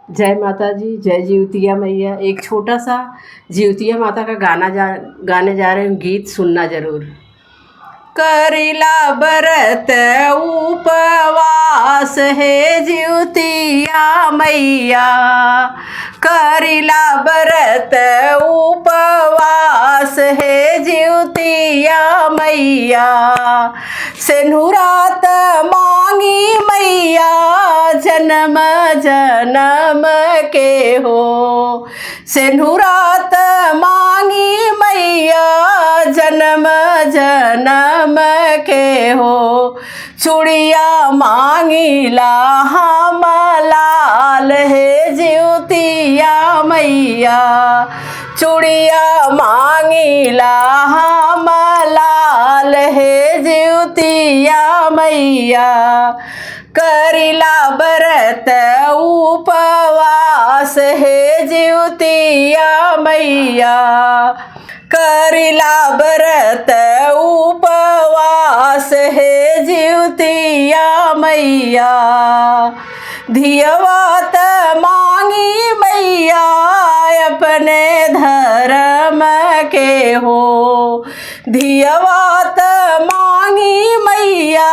जय माता जी, जय जीवतिया मैया। एक छोटा सा जीवतिया माता का गाने जा रहे हैं, गीत सुनना जरूर। करिला बरत उपवास है जीवतिया मैया, करिला बरत उपवास है जीवतिया मैया। सेनुरात मांगी मैया जन्म जन्म के हो, सेनुरात मांगी मैया जन्म जन्म के हो। चूड़िया मांगीला हम लाल है जीवतिया मैया, चूड़िया मांगीला हम लाल है जीवतिया मैया। करिला बरत उपवास है जीवतिया मैया, करिला बरत उपवास है जीवतिया मैया। धियवत मांगी मैया अपने धर्म के हो, धियवत मांगी मैया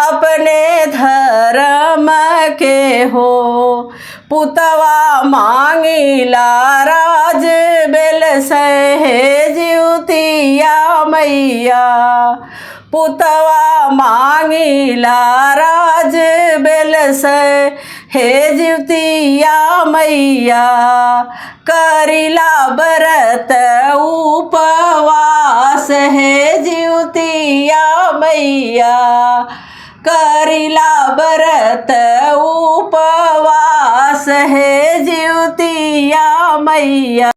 अपने धर्म के हो। पुतवा मांगीला राज बेल है जीवतिया मैया, पुतवा मांगीला राज बेल है जीवतिया मैया। करिला बरत उपवास है जीवतिया मैया, करिला बरत उपवास है जीवतिया मैया।